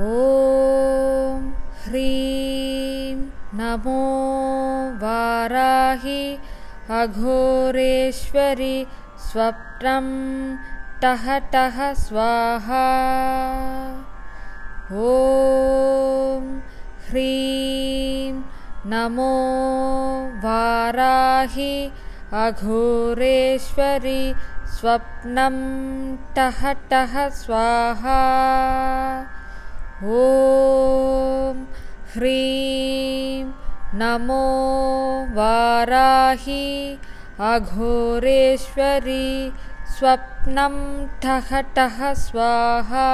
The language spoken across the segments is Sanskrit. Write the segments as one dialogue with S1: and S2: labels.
S1: ॐ ह्रीं नमो वाराहि अघोरेश्वरि स्वप्नं टः टः स्वाहा। ॐ ह्रीं नमो वाराहि अघोरेश्वरि स्वप्नं टः टः स्वाहा। ॐ ह्रीं नमो वाराहि अघोरेश्वरि स्वप्नं ठः ठः स्वाहा।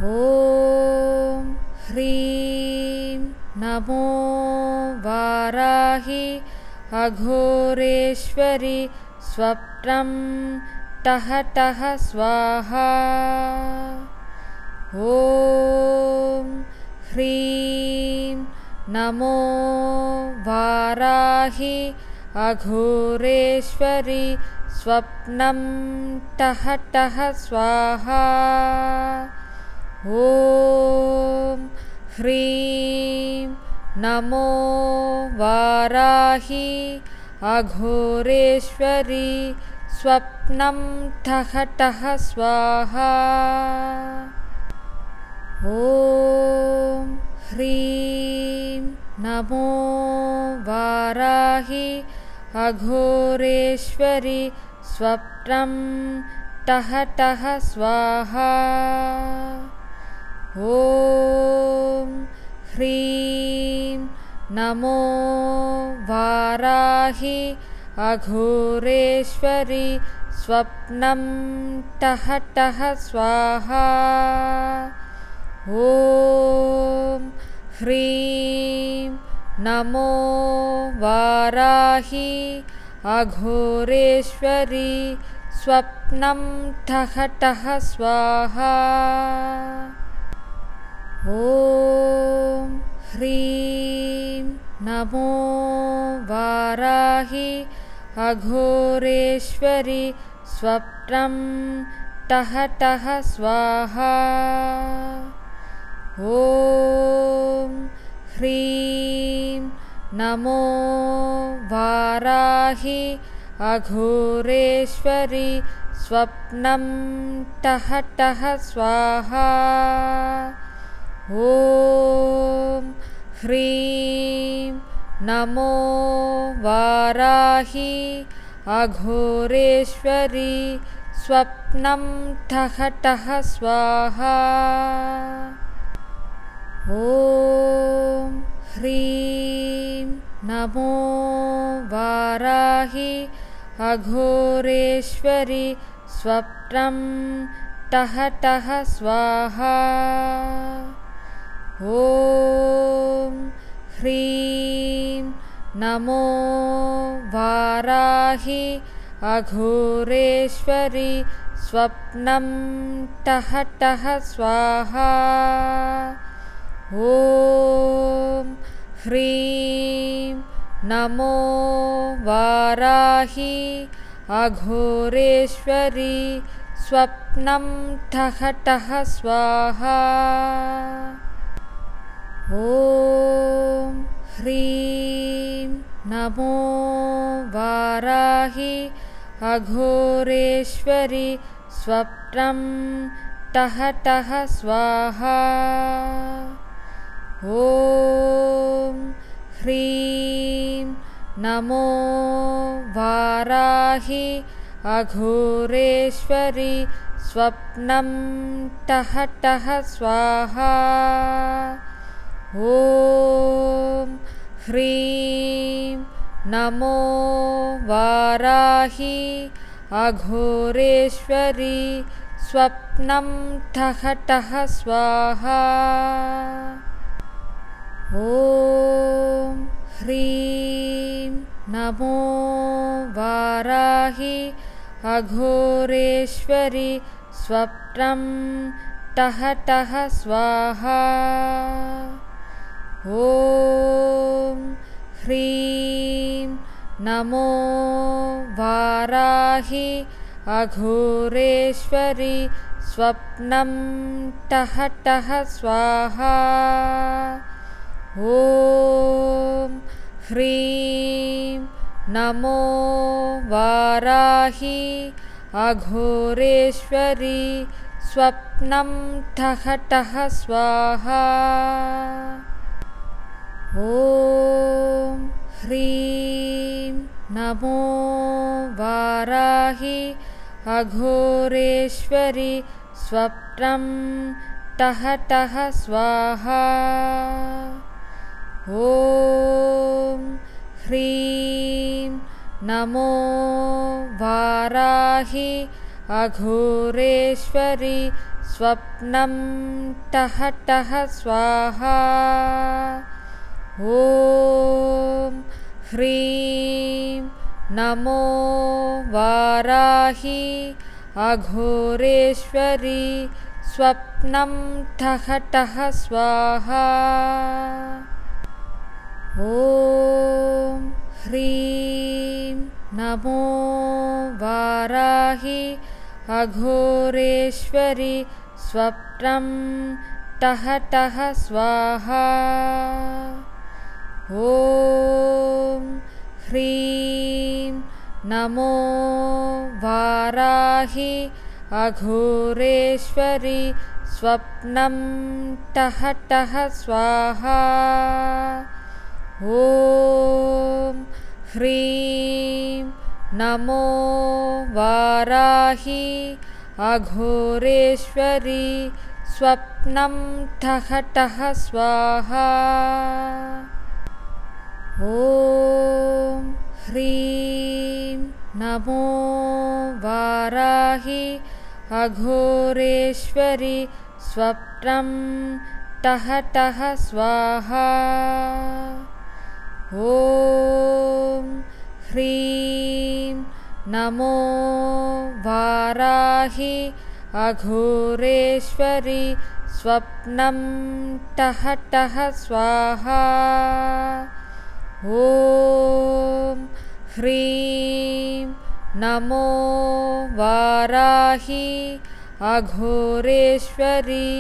S1: ॐ ह्रीं नमो वाराहि अघोरेश्वरि स्वप्नं टः टः स्वाहा। ॐ ह्रीं नमो वाराहि अघोरेश्वरि स्वप्नं टः टः स्वाहा। ॐ ह्रीं नमो वाराहि अघोरेश्वरि स्वप्नं ठः ठः स्वाहा। ॐ ह्रीं नमो वाराहि अघोरेश्वरि स्वप्नं टः टः स्वाहा। ॐ ह्रीं नमो वाराहि अघोरेश्वरि स्वप्नं टः टः स्वाहा। ॐ ह्रीं नमो वाराहि अघोरेश्वरि स्वप्नं ठः ठः स्वाहा। ॐ ह्रीं नमो वाराहि अघोरेश्वरि स्वप्नं टः टः स्वाहा। ॐ ह्रीं नमो वाराहि अघोरेश्वरि स्वप्नं टः टः स्वाहा। ॐ ह्रीं नमो वाराहि अघोरेश्वरि स्वप्नं ठः ठः स्वाहा। ॐ ह्रीं नमो वाराहि अघोरेश्वरि स्वप्नं टः टः स्वाहा। ॐ ह्रीं नमो वाराहि अघोरेश्वरि स्वप्नं टः टः स्वाहा। ॐ ह्रीं नमो वाराहि अघोरेश्वरि स्वप्नं ठः ठः स्वाहा। ॐ ह्रीं नमो वाराहि अघोरेश्वरि स्वप्नं टः टः स्वाहा। ॐ ह्रीं नमो वाराहि अघोरेश्वरि स्वप्नं टः टः स्वाहा। ॐ ह्रीं नमो वाराहि अघोरेश्वरि स्वप्नं ठः ठः स्वाहा। ॐ ह्रीं नमो वाराहि अघोरेश्वरि स्वप्नं टः टः स्वाहा। ॐ ह्रीं नमो वाराहि अघोरेश्वरि स्वप्नं टः टः स्वाहा। ॐ ह्रीं नमो वाराहि अघोरेश्वरी स्वप्नं ठः ठः स्वाहा। ॐ ह्रीं नमो वाराहि अघोरेश्वरी स्वप्नं ठः ठः स्वाहा। ॐ ह्रीं नमो वाराहि अघोरेश्वरी स्वप्नं ठः ठः स्वाहा। ॐ ह्रीं नमो वाराहि अघोरेश्वरी स्वप्नं ठः ठः स्वाहा। ॐ ह्रीं नमो वाराहि अघोरेश्वरी स्वप्नं ठः ठः स्वाहा। ॐ ह्रीं नमो वाराहि अघोरेश्वरी स्वप्नं ठः ठः स्वाहा। ॐ ह्रीं नमो वाराहि अघोरेश्वरी स्वप्नं ठः ठः स्वाहा। ॐ ह्रीं नमो वाराहि अघोरेश्वरी स्वप्नं ठः ठः स्वाहा। ॐ ह्रीं नमो वाराहि अघोरेश्वरी स्वप्नं ठः ठः स्वाहा। ॐ ह्रीं नमो वाराहि अघोरेश्वरी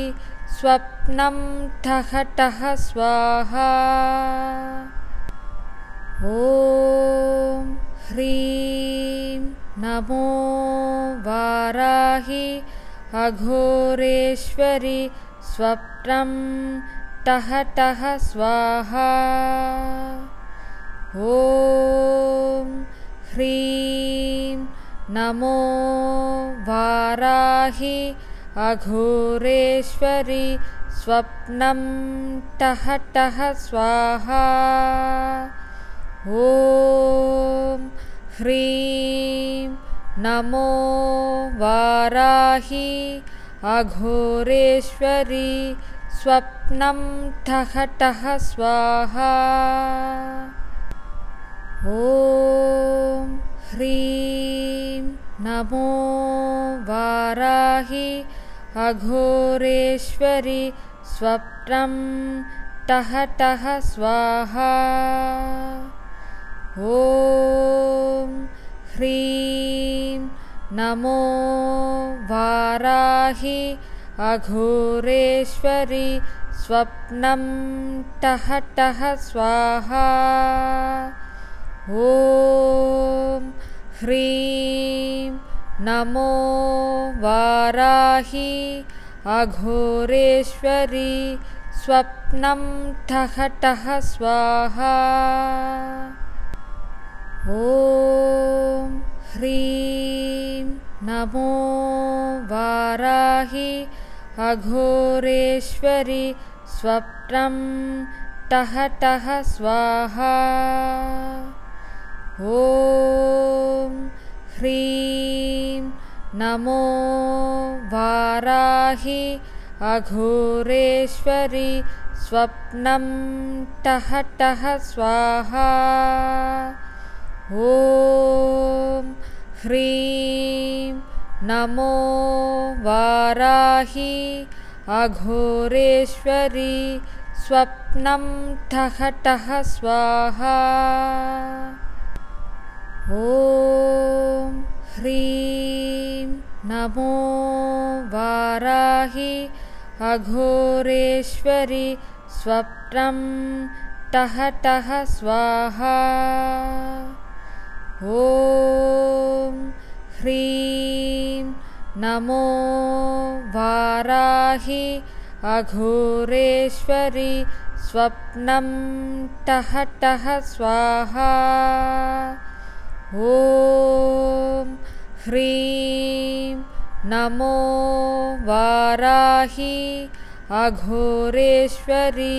S1: स्वप्नं ठः ठः स्वाहा। ॐ ह्रीं नमो वाराहि अघोरेश्वरी स्वप्नं ठः ठः स्वाहा। ॐ ह्रीं नमो वाराहि अघोरेश्वरी स्वप्नं ठः ठः स्वाहा। ॐ ह्रीं नमो वाराहि अघोरेश्वरी स्वप्नं ठः ठः स्वाहा। ॐ ह्रीं नमो वाराहि अघोरेश्वरी स्वप्नं ठः ठः स्वाहा। ॐ ह्रीं नमो वाराहि अघोरेश्वरी स्वप्नं ठः ठः स्वाहा। ॐ ह्रीं नमो वाराहि अघोरेश्वरी स्वप्नं ठः ठः स्वाहा। ॐ ह्रीं नमो वाराहि अघोरेश्वरी स्वप्नं ठः ठः स्वाहा। ॐ ह्रीं नमो वाराहि अघोरेश्वरी स्वप्नं ठः ठः स्वाहा। ॐ ह्रीं नमो वाराहि अघोरेश्वरी स्वप्नं ठः ठः स्वाहा। ॐ ह्रीं नमो वाराहि वाराहि अघोरेश्वरि स्वप्नं टः टः स्वाहा। ॐ ह्रीं नमो वाराहि अघोरेश्वरि स्वप्नं टः टः स्वाहा। ॐ ह्रीं नमो वाराहि अघोरेश्वरि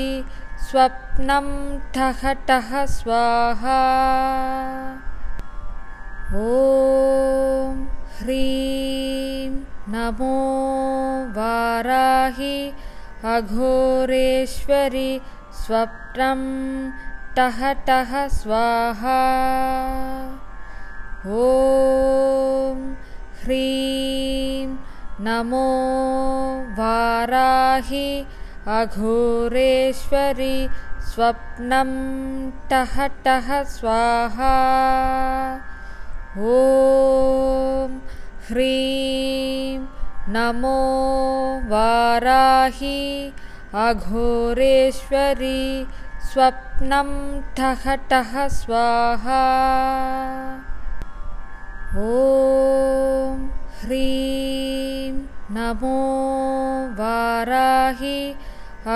S1: स्वप्नं टः टः स्वाहा। ॐ ह्रीं नमो वाराहि अघोरेश्वरि स्वप्नं टः टः स्वाहा। ॐ ह्रीं नमो वाराहि अघोरेश्वरि स्वप्नं टः टः स्वाहा। ॐ ह्रीं नमो वाराहि अघोरेश्वरि स्वप्नं टः टः स्वाहा। ॐ ह्रीं नमो वाराहि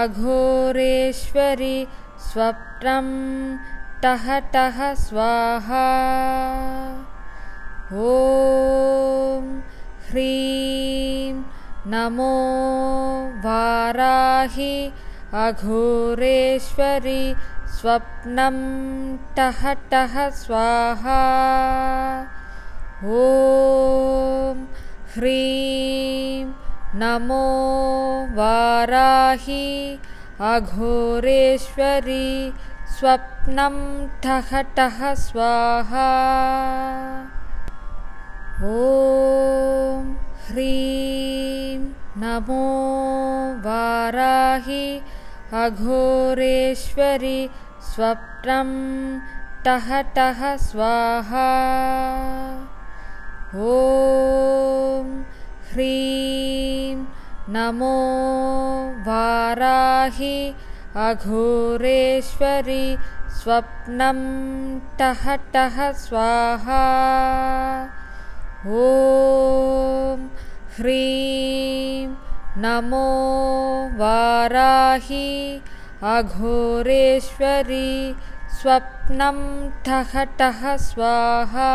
S1: अघोरेश्वरि स्वप्नं टः टः स्वाहा। ॐ ह्रीं नमो वाराहि अघोरेश्वरि स्वप्नं टः टः स्वाहा। ॐ ह्रीं नमो वाराहि अघोरेश्वरि स्वप्नं टः टः स्वाहा। ॐ ह्रीं नमो वाराहि अघोरेश्वरि स्वप्नं टः टः स्वाहा। ॐ ह्रीं नमो वाराहि अघोरेश्वरि स्वप्नं टः टः स्वाहा। ॐ ह्रीं नमो वाराहि अघोरेश्वरि स्वप्नं टः टः स्वाहा।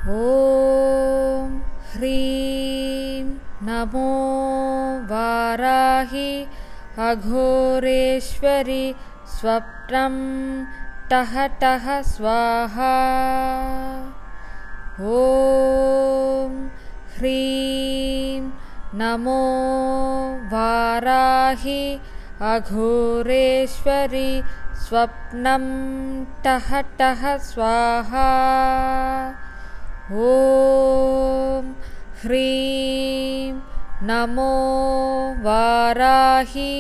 S1: ॐ ह्रीं नमो वाराहि अघोरेश्वरि स्वप्नं टः टः स्वाहा। ॐ ह्रीं नमो वाराहि अघोरेश्वरि स्वप्नं टः टः स्वाहा। ॐ ह्रीं नमो वाराहि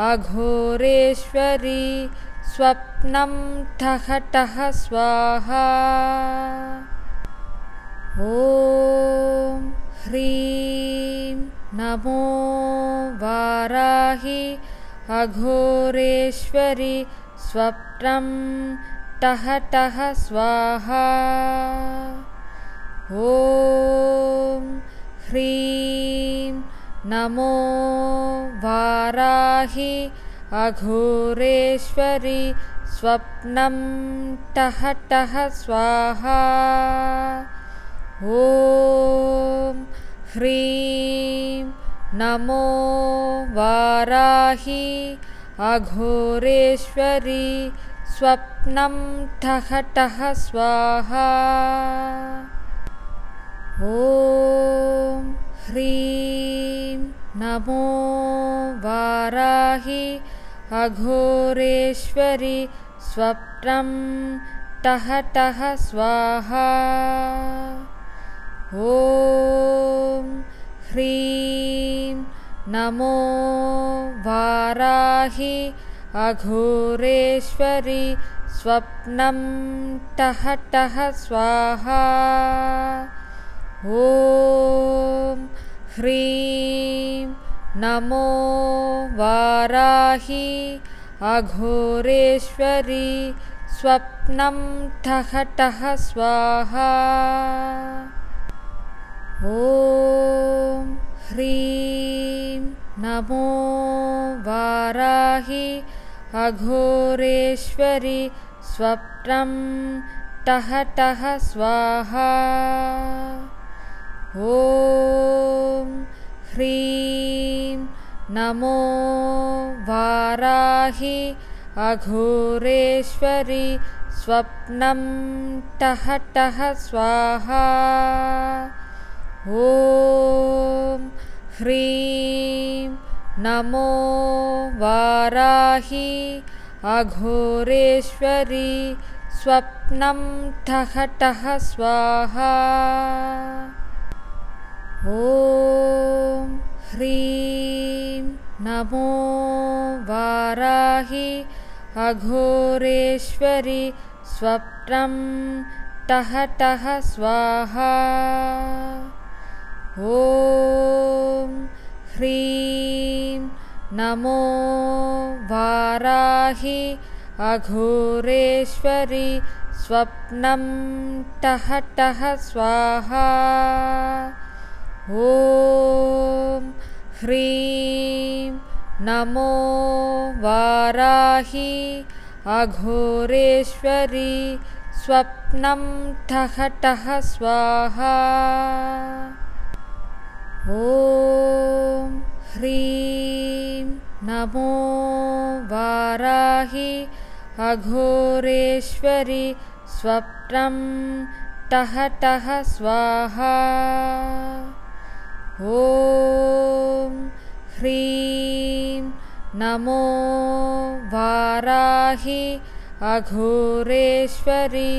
S1: अघोरेश्वरि स्वप्नं टः टः स्वाहा। ॐ ह्रीं नमो वाराहि अघोरेश्वरि स्वप्नं टः टः स्वाहा। ॐ ह्रीं नमो वाराहि अघोरेश्वरि स्वप्नं टः टः स्वाहा। ॐ ह्रीं नमो वाराहि अघोरेश्वरि स्वप्नं टः टः स्वाहा। ॐ ह्रीं नमो वाराहि अघोरेश्वरि स्वप्नं टः टः स्वाहा। ॐ ह्रीं नमो वाराहि अघोरेश्वरि स्वप्नं टः टः स्वाहा। ॐ ह्रीं नमो वाराहि अघोरेश्वरि स्वप्नं ठः ठः स्वाहा। ॐ ह्रीं नमो वाराहि अघोरेश्वरि स्वप्नं ठः ठः स्वाहा। ॐ ह्रीं नमो वाराहि अघोरेश्वरि स्वप्नं ठः ठः स्वाहा। ॐ ह्रीं नमो वाराहि अघोरेश्वरि स्वप्नं ठः ठः स्वाहा। ॐ ह्रीं नमो वाराहि अघोरेश्वरि स्वप्नं ठः ठः स्वाहा। ॐ ह्रीं नमो वाराहि अघोरेश्वरि स्वप्नं ठः ठः स्वाहा। ॐ ह्रीं नमो वाराहि अघोरेश्वरि स्वप्नं ठः ठः स्वाहा। ॐ ह्रीं नमो वाराहि अघोरेश्वरि स्वप्नं ठः ठः स्वाहा। ॐ ह्रीं नमो वाराहि अघोरेश्वरि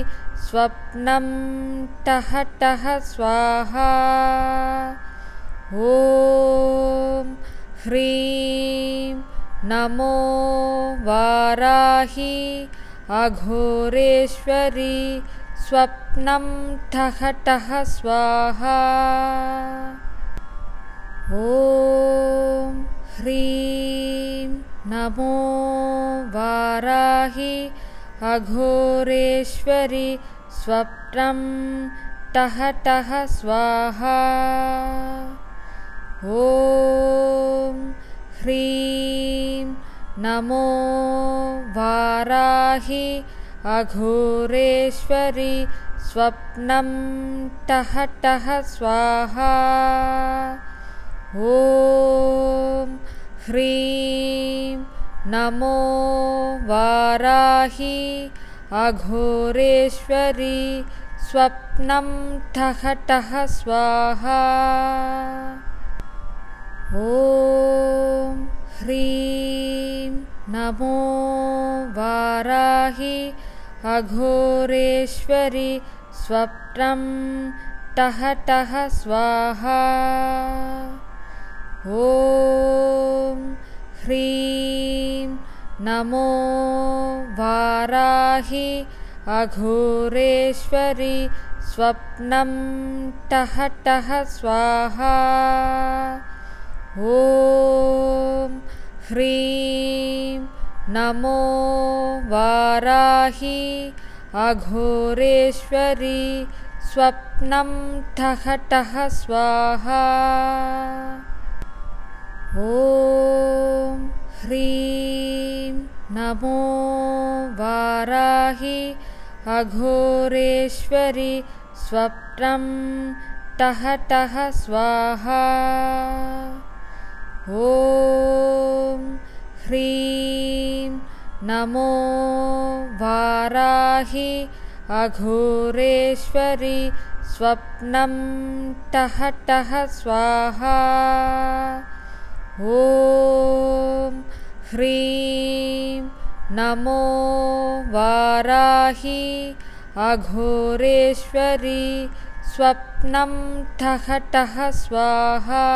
S1: स्वप्नं ठः ठः स्वाहा। ॐ ह्रीं नमो वाराहि अघोरेश्वरि स्वप्नं ठः ठः स्वाहा। ॐ ह्रीं नमो वाराहि अघोरेश्वरि स्वप्नं ठः ठः स्वाहा। ॐ ह्रीं नमो वाराहि अघोरेश्वरि स्वप्नं ठः ठः स्वाहा। ॐ ह्रीं नमो वाराहि अघोरेश्वरि स्वप्नं ठः ठः स्वाहा। ॐ ह्रीं नमो वाराहि अघोरेश्वरि स्वप्नं ठः ठः स्वाहा। ॐ ह्रीं नमो वाराहि अघोरेश्वरि स्वप्नं ठः ठः स्वाहा। ॐ ह्रीं नमो वाराहि अघोरेश्वरि स्वप्नं ठः ठः स्वाहा। ॐ ह्रीं नमो वाराहि अघोरेश्वरि स्वप्नं ठः ठः स्वाहा। ॐ ह्रीं नमो वाराहि अघोरेश्वरि स्वप्नं ठः ठः स्वाहा। ॐ ह्रीं नमो वाराहि अघोरेश्वरि स्वप्नं ठः ठः स्वाहा।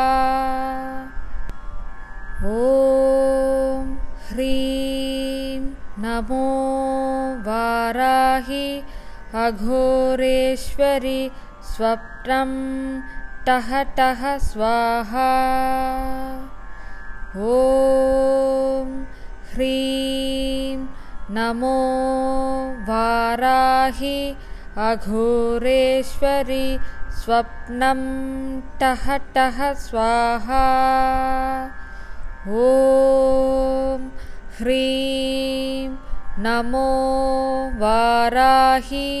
S1: ॐ ह्रीं नमो वाराहि अघोरेश्वरि स्वप्नं टः टः स्वाहा। ॐ ह्रीं नमो वाराहि अघोरेश्वरि स्वप्नं टः टः स्वाहा। ॐ ह्रीं नमो वाराहि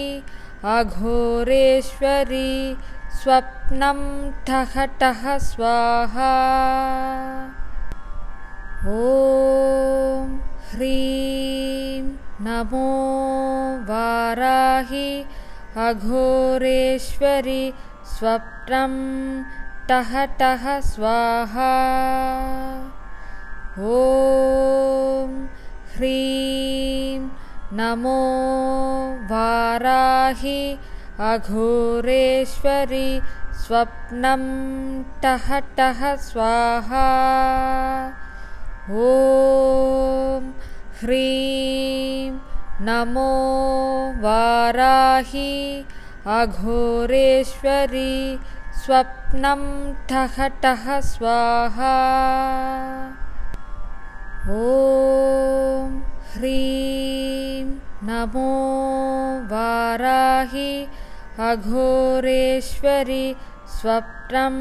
S1: अघोरेश्वरि स्वप्नं ठः ठः स्वाहा। ॐ ह्रीं नमो वाराहि अघोरेश्वरि स्वप्नं टः टः स्वाहा। ॐ ह्रीं नमो वाराहि अघोरेश्वरि स्वप्नं टः टः स्वाहा। ॐ ह्रीं नमो वाराहि अघोरेश्वरि स्वप्नं ठः ठः स्वाहा। ॐ ह्रीं नमो वाराहि अघोरेश्वरि स्वप्नं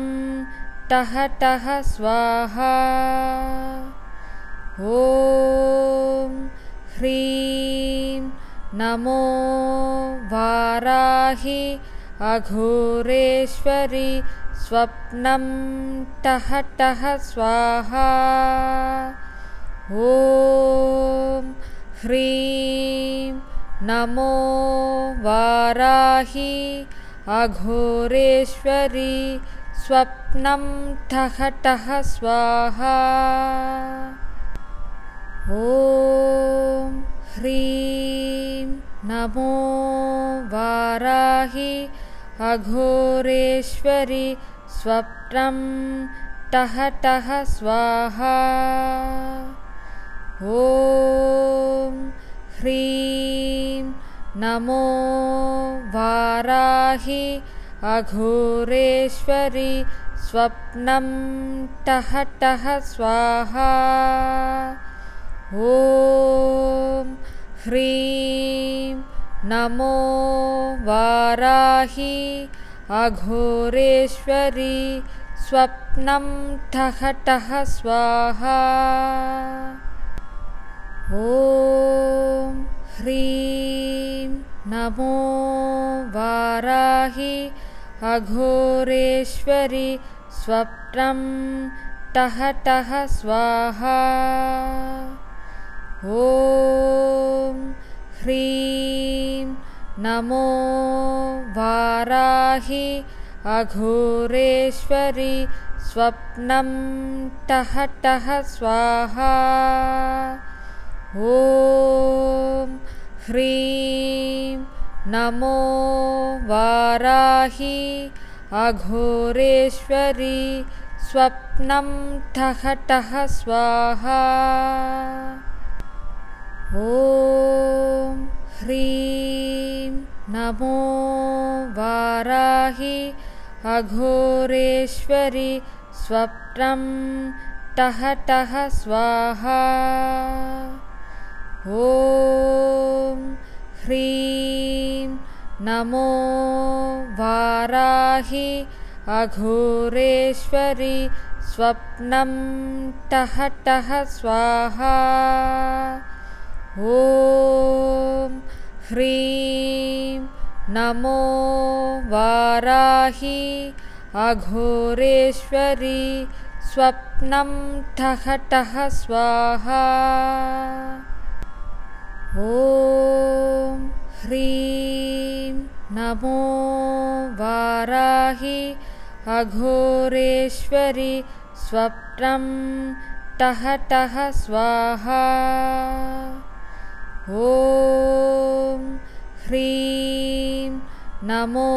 S1: टः टः स्वाहा। ॐ ह्रीं नमो वाराहि अघोरेश्वरि स्वप्नं टः टः स्वाहा। ॐ ह्रीं नमो वाराहि अघोरेश्वरि स्वप्नं ठः ठः स्वाहा। ॐ ह्रीं नमो वाराहि अघोरेश्वरि स्वप्नं टः टः स्वाहा। ॐ ह्रीं नमो वाराहि अघोरेश्वरि स्वप्नं टः टः स्वाहा। ॐ ह्रीं नमो वाराहि अघोरेश्वरि स्वप्नं ठः ठः स्वाहा। ॐ ह्रीं नमो वाराहि अघोरेश्वरि स्वप्नं टः टः स्वाहा। ॐ ह्रीं नमो वाराहि अघोरेश्वरि स्वप्नं टः टः स्वाहा। ॐ ह्रीं नमो वाराहि अघोरेश्वरि स्वप्नं ठः ठः स्वाहा। ॐ ह्रीं नमो वाराहि अघोरेश्वरि स्वप्नं टः टः स्वाहा। ॐ ह्रीं नमो वाराहि अघोरेश्वरि स्वप्नं टः टः स्वाहा। ॐ ह्रीं नमो वाराहि अघोरेश्वरि स्वप्नं ठः ठः स्वाहा। ॐ ह्रीं नमो वाराहि अघोरेश्वरि स्वप्नं टः टः स्वाहा। ॐ ह्रीं नमो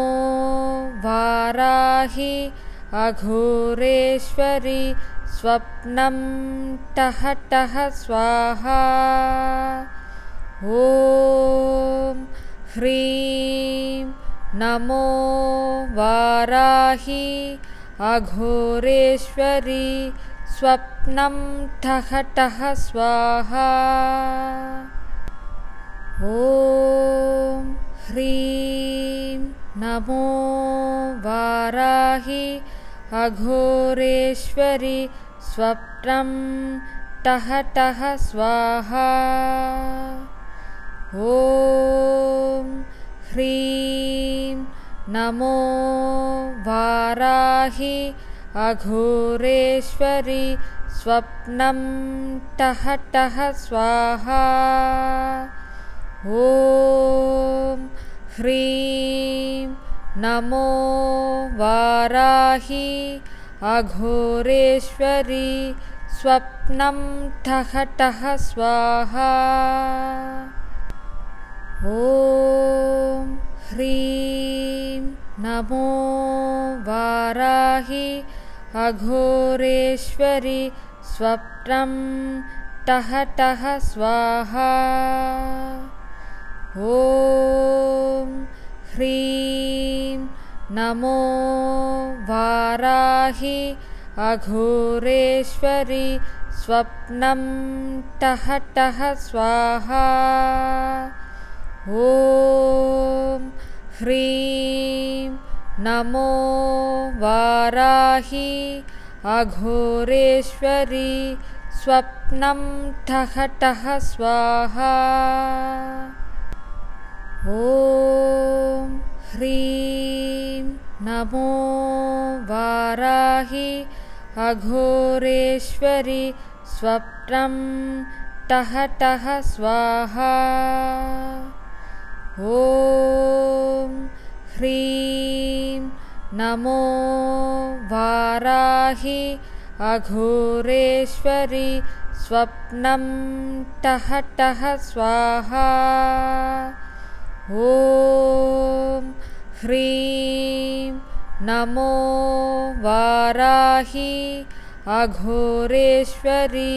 S1: वाराहि अघोरेश्वरि स्वप्नं टः टः स्वाहा। ॐ ह्रीं नमो वाराहि अघोरेश्वरी स्वप्नं ठः ठः स्वाहा। ॐ ह्रीं नमो वाराहि अघोरेश्वरी स्वप्नं ठः ठः स्वाहा। ॐ ह्रीं नमो वाराहि अघोरेश्वरी स्वप्नं ठः ठः स्वाहा। ॐ ह्रीं नमो वाराहि अघोरेश्वरी स्वप्नं ठः ठः स्वाहा। ॐ ह्रीं नमो वाराहि अघोरेश्वरी स्वप्नं ठः ठः स्वाहा। ॐ ह्रीं नमो वाराहि अघोरेश्वरी स्वप्नं ठः ठः स्वाहा। ॐ ह्रीं नमो वाराहि अघोरेश्वरी स्वप्नं ठः ठः स्वाहा। ॐ ह्रीं नमो वाराहि अघोरेश्वरी स्वप्नं ठः ठः स्वाहा। ॐ ह्रीं नमो वाराहि अघोरेश्वरी स्वप्नं ठः ठः स्वाहा। ॐ ह्रीं नमो वाराहि अघोरेश्वरी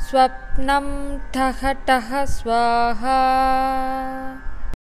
S1: स्वप्नं ठः ठः स्वाहा।